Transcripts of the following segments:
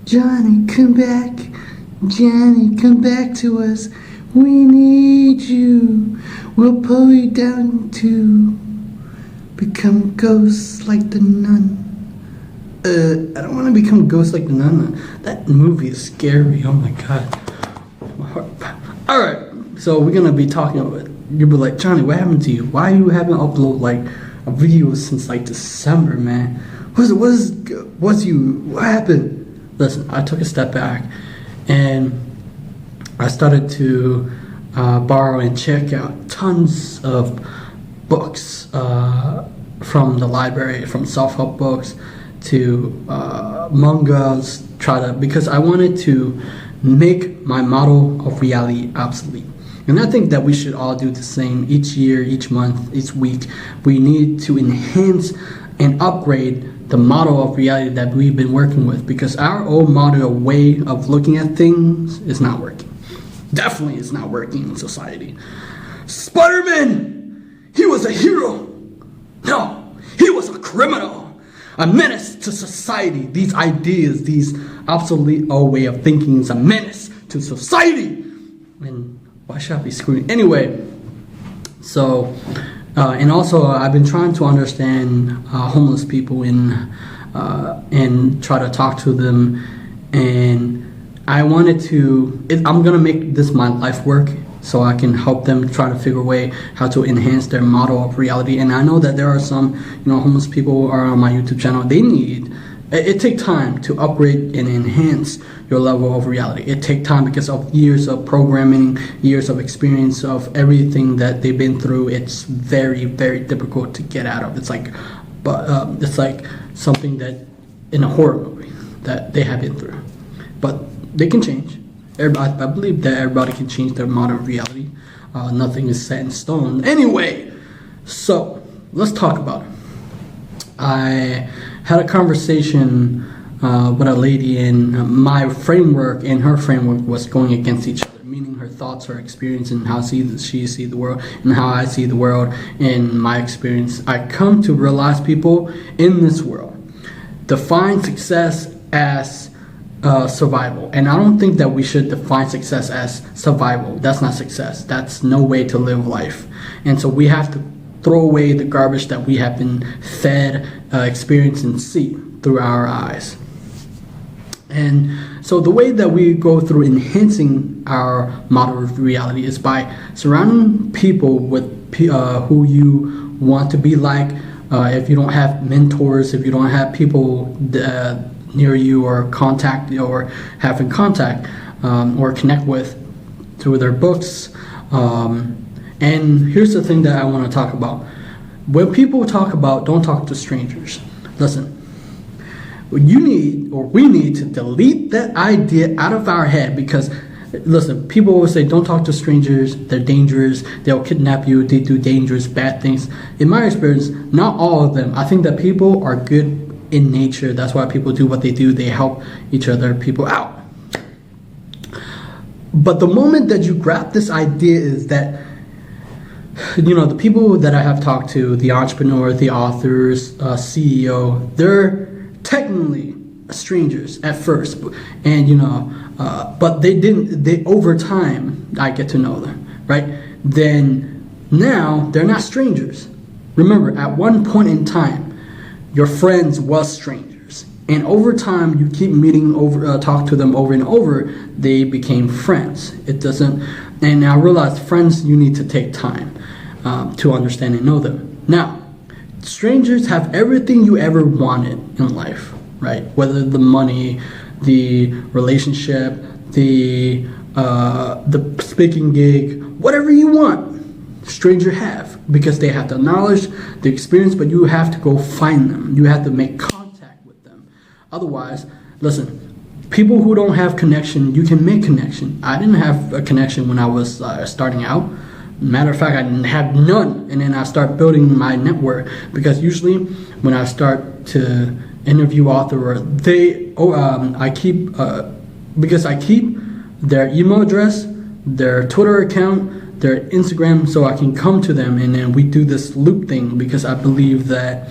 Johnny, come back. Johnny, come back to us. We need you. We'll pull you down to become ghosts like the nun. I don't want to become ghosts like the nun. That movie is scary. Oh my god. My heart. Alright, so we're gonna be talking about it. You'll be like, Johnny, what happened to you? Why you haven't uploaded like a video since like December, man? What happened? Listen, I took a step back and I started to borrow and check out tons of books from the library, from self-help books to mangas, because I wanted to make my model of reality obsolete. And I think that we should all do the same each year, each month, each week. We need to enhance and upgrade the model of reality that we've been working with, because our old model way of looking at things is not working. Definitely is not working in society. Spider-Man! He was a hero! No, he was a criminal! A menace to society. These ideas, these obsolete old way of thinking is a menace to society! And why should I be screwing? Anyway, so, and also I've been trying to understand homeless people and try to talk to them, and I wanted to, I'm going to make this my life work so I can help them try to figure a way how to enhance their model of reality. And I know that there are some, homeless people are on my YouTube channel. It takes time to upgrade and enhance your level of reality. It takes time because of years of programming, years of experience of everything that they've been through. It's very, very difficult to get out of. It's like something that in a horror movie that they have been through. But they can change. I believe that everybody can change their modern reality. Nothing is set in stone. Anyway, so let's talk about it. I had a conversation with a lady, and my framework and her framework was going against each other, meaning her thoughts, her experience, and how she sees the world, and how I see the world in my experience. I come to realize people in this world define success as survival, and I don't think that we should define success as survival. That's not success. That's no way to live life. And so we have to throw away the garbage that we have been fed, experience, and see through our eyes. And so the way that we go through enhancing our model of reality is by surrounding people with who you want to be like. If you don't have mentors, if you don't have people near you or contact or have in contact or connect with through their books. And here's the thing that I want to talk about. When people talk about don't talk to strangers, listen, we need to delete that idea out of our head, because listen, people always say don't talk to strangers, they're dangerous, they'll kidnap you, they do dangerous, bad things. In my experience, not all of them. I think that people are good in nature. That's why people do what they do. They help each other, people out. But the moment that you grab this idea is that, the people that I have talked to, the entrepreneur, the authors, CEO, they're technically strangers at first, and but they over time I get to know them, right? Then now they're not strangers. Remember, at one point in time, your friends was strangers, and over time you keep talk to them over and over, they became friends. And I realized friends, you need to take time to understand and know them. Now, strangers have everything you ever wanted in life, right? Whether the money, the relationship, the speaking gig, whatever you want, stranger have, because they have the knowledge, the experience, but you have to go find them. You have to make contact with them. Otherwise, listen, people who don't have connection, you can make connection. I didn't have a connection when I was starting out. Matter of fact, I didn't have none, and then I start building my network, because usually when I start to interview author, I keep their email address, their Twitter account, their Instagram, so I can come to them, and then we do this loop thing, because I believe that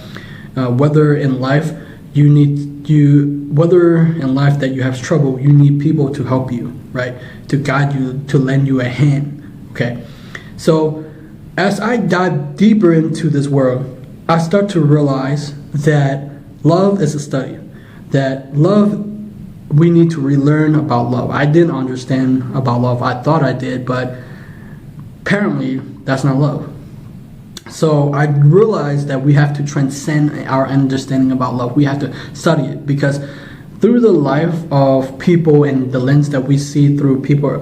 whether in life you need whether in life that you have trouble, you need people to help you, right? To guide you, to lend you a hand. Okay. So as I dive deeper into this world, I start to realize that love is a study. That love, we need to relearn about love. I didn't understand about love. I thought I did, but apparently that's not love. So I realized that we have to transcend our understanding about love. We have to study it, because through the life of people and the lens that we see through people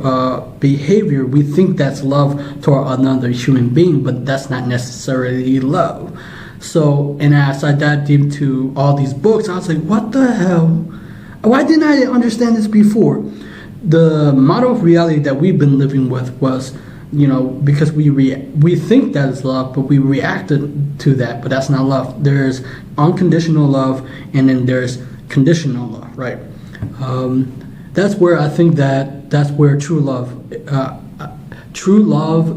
behavior, we think that's love toward another human being, but that's not necessarily love. So, and as I dived into all these books, I was like, what the hell? Why didn't I understand this before? The model of reality that we've been living with was, because we think that is love, but we reacted to that, but that's not love. There's unconditional love, and then there's conditional love, right? That's where I think that's where true love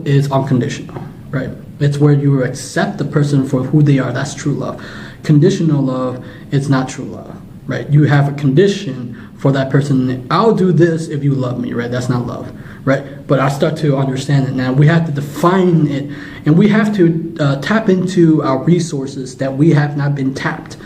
is unconditional, right? It's where you accept the person for who they are. That's true love. Conditional love is not true love, right? You have a condition for that person. I'll do this if you love me, right? That's not love, right? But I start to understand it now. We have to define it, and we have to tap into our resources that we have not been tapped.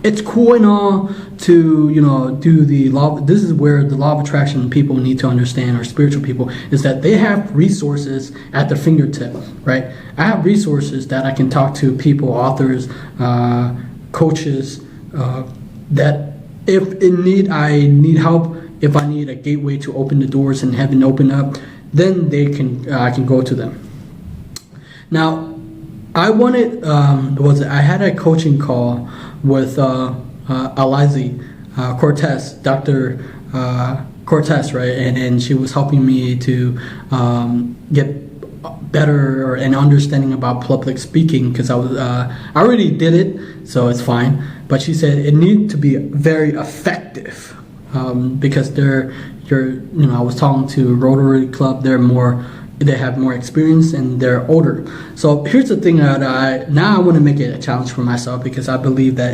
It's cool and all to do the law. This is where the law of attraction people need to understand, or spiritual people, is that they have resources at their fingertip, right? I have resources that I can talk to people, authors, coaches, that if I need help, if I need a gateway to open the doors and heaven open up, then I can go to them. Now, I had a coaching call with Alizy Cortez, Dr. Cortez, right? And she was helping me to get better or an understanding about public speaking, because I already did it, so it's fine. But she said it needs to be very effective, because I was talking to Rotary Club. They have more experience and they're older. So here's the thing that I want to make it a challenge for myself, because I believe that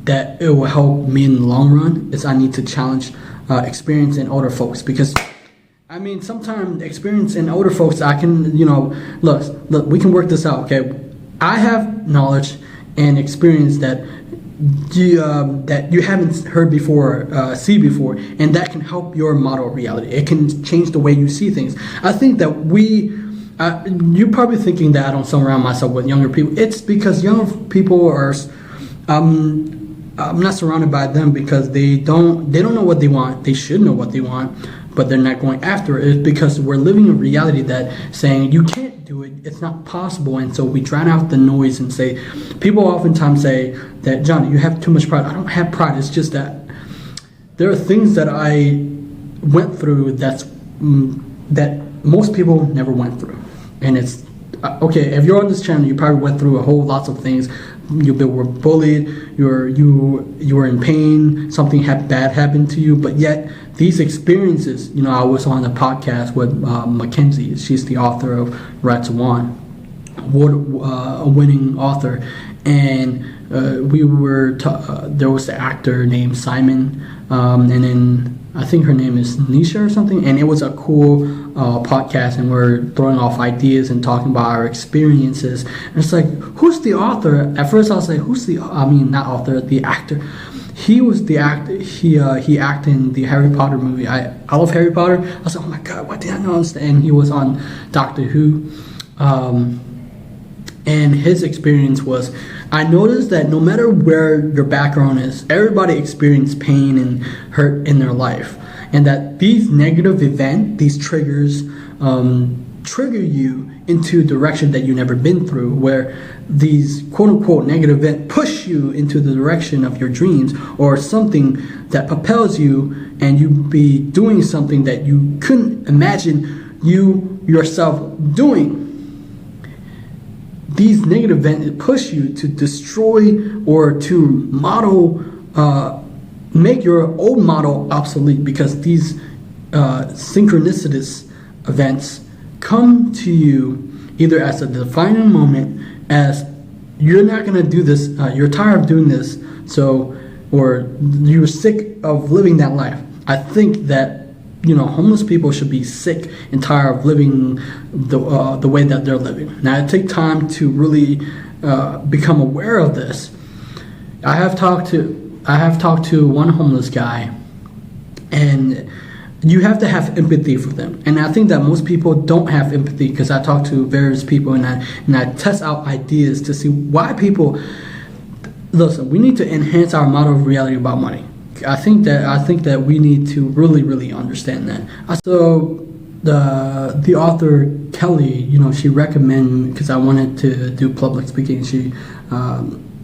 that it will help me in the long run. Is I need to challenge experience in older folks, because sometimes experience in older folks, I can, look, we can work this out, okay? I have knowledge and experience that you haven't heard before, see before, and that can help your model of reality. It can change the way you see things. I think that you're probably thinking that I don't surround myself with younger people. It's because younger people are, I'm not surrounded by them because they don't know what they want. They should know what they want, but they're not going after it. It's because we're living a reality that saying you can't do it, it's not possible, and so we drown out the noise and say, people oftentimes say that, Johnny, you have too much pride. I don't have pride. It's just that there are things that I went through that most people never went through, and it's okay. If you're on this channel, you probably went through a whole lots of things. You were bullied. You were in pain. Something bad happened to you, but yet these experiences. I was on a podcast with Mackenzie. She's the author of Red Swan, a winning author, and we were. There was the actor named Simon, and then I think her name is Nisha or something, and it was a cool podcast, and we're throwing off ideas and talking about our experiences. And it's like, who's the author? At first I was like, not author, the actor. He was the actor. He acted in the Harry Potter movie. I love Harry Potter. I was like, oh my god, why did I not understand? And he was on Doctor Who. And his experience was, I noticed that no matter where your background is, everybody experienced pain and hurt in their life. And that these negative events, these triggers, trigger you into a direction that you've never been through, where these quote-unquote negative events push you into the direction of your dreams, or something that propels you, and you be doing something that you couldn't imagine you yourself doing. These negative events push you to destroy or to model, make your old model obsolete, because these synchronicitous events come to you either as a defining moment, as you're not going to do this, you're tired of doing this, So, or you're sick of living that life. I think that, homeless people should be sick and tired of living the way that they're living. Now, it takes time to really become aware of this. I have talked to one homeless guy, and you have to have empathy for them. And I think that most people don't have empathy, because I talk to various people and I test out ideas to see why people. Listen, we need to enhance our model of reality about money. I think that we need to really, really understand that. So the author Kelly, she recommended, because I wanted to do public speaking, she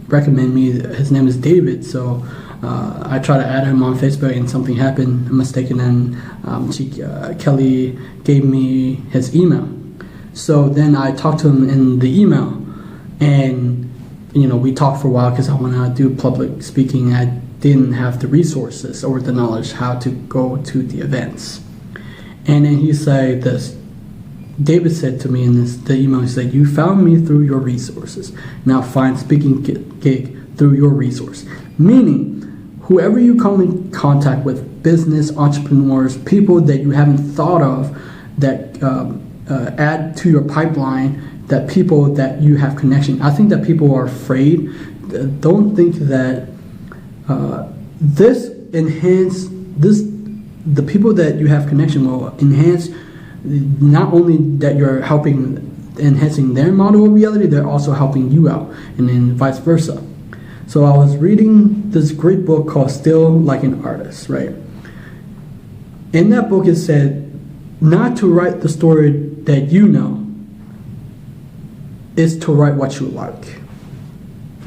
recommended me. His name is David, so I tried to add him on Facebook, and something happened, a mistake, and then Kelly gave me his email. So then I talked to him in the email, and we talked for a while because I want to do public speaking. I didn't have the resources or the knowledge how to go to the events. And then he said this. David said to me in the email, he said, "You found me through your resources. Now find speaking gig through your resource." Meaning, whoever you come in contact with, business, entrepreneurs, people that you haven't thought of that add to your pipeline, that people that you have connection. I think that people are afraid. Don't think that the people that you have connection will enhance, not only that you're enhancing their model of reality, they're also helping you out, and then vice versa. So I was reading this great book called Still Like an Artist, right? In that book it said not to write the story that you know, is to write what you like.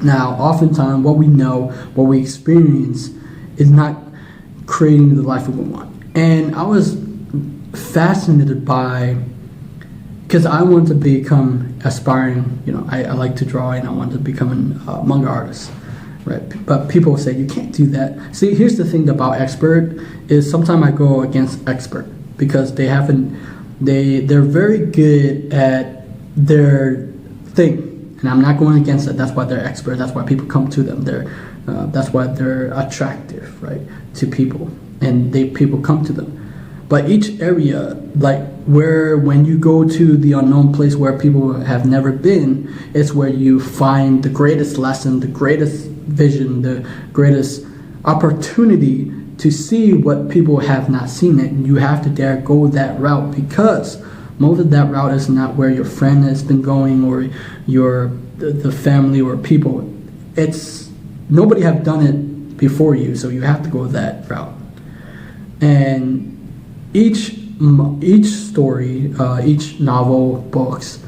Now, oftentimes what we know, what we experience, is not creating the life we want. And I was fascinated by, because I want to become aspiring, I like to draw, and I want to become a manga artist, right? But people say you can't do that. See, here's the thing about expert is sometimes I go against expert because they're very good at their thing. And I'm not going against it. That's why they're expert. That's why people come to them. That's why they're attractive, right, to people, and people come to them. But each area, like when you go to the unknown place where people have never been, it's where you find the greatest lesson, the greatest vision, the greatest opportunity to see what people have not seen. It. And you have to dare go that route, because most of that route is not where your friend has been going, or the family or people. It's nobody have done it before you, so you have to go that route. And each story, each novel, books,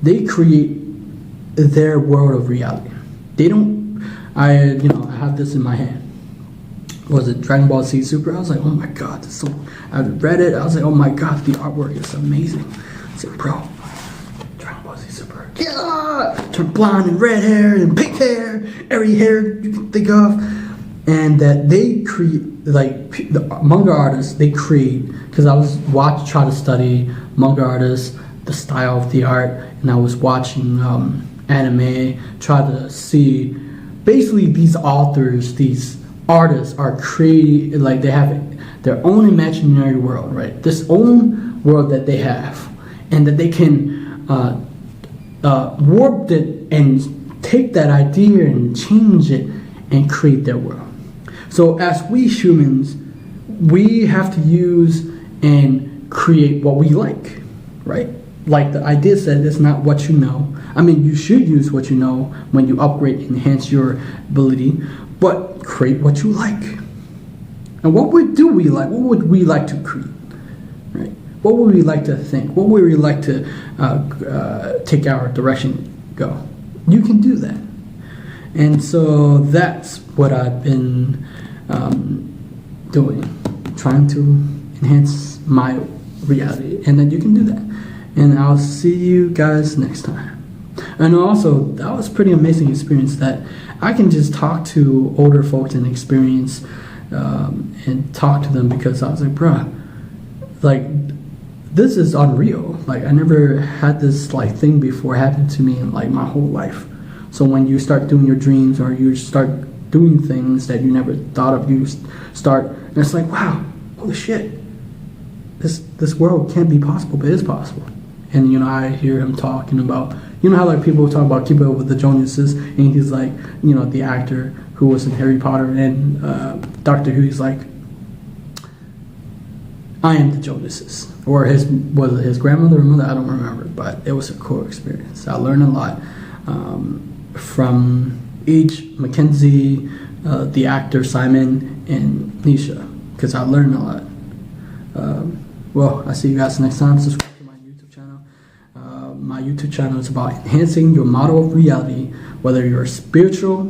they create their world of reality. They don't. I have this in my hand. Was it Dragon Ball Z Super? I was like, oh my god, this so. I read it. I was like, oh my god, the artwork is amazing. I said, bro, Dragon Ball Z Super. Yeah, turn blonde and red hair and pink hair, every hair you can think of, and that they create, like the manga artists, they create. Because I was try to study manga artists, the style of the art, and I was watching anime, try to see basically these authors, these artists are creating, like they have their own imaginary world, right? This own world that they have, and that they can warp it and take that idea and change it and create their world. So as we humans, we have to use and create what we like, right? Like the idea said, it's not what you know. I mean, you should use what you know when you upgrade, enhance your ability, but create what you like. And what would we like? What would we like to create, right? What would we like to think? What would we like to take our direction go? You can do that. And so that's what I've been doing, trying to enhance my reality, and then you can do that. And I'll see you guys next time. And also, that was a pretty amazing experience that I can just talk to older folks and experience and talk to them, because I was like, bruh, like, this is unreal. Like, I never had this like thing before happen to me in like my whole life. So when you start doing your dreams, or you start doing things that you never thought of. You start, and it's like, wow, holy shit, this world can't be possible, but it is possible. And I hear him talking about, how like people talk about Keep It Up with the Joneses, and he's like, the actor who was in Harry Potter and Doctor Who, he's like, I am the Joneses, or was it his grandmother or mother? I don't remember, but it was a cool experience. I learned a lot from each Mackenzie, the actor Simon, and Nisha, because I learned a lot. Well, I see you guys next time. Subscribe to my YouTube channel. My YouTube channel is about enhancing your model of reality, whether you're spiritual,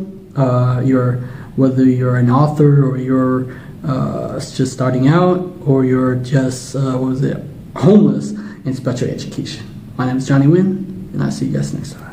whether you're an author, or you're just starting out, or you're just homeless in special education. My name is Johnny Wynn, and I'll see you guys next time.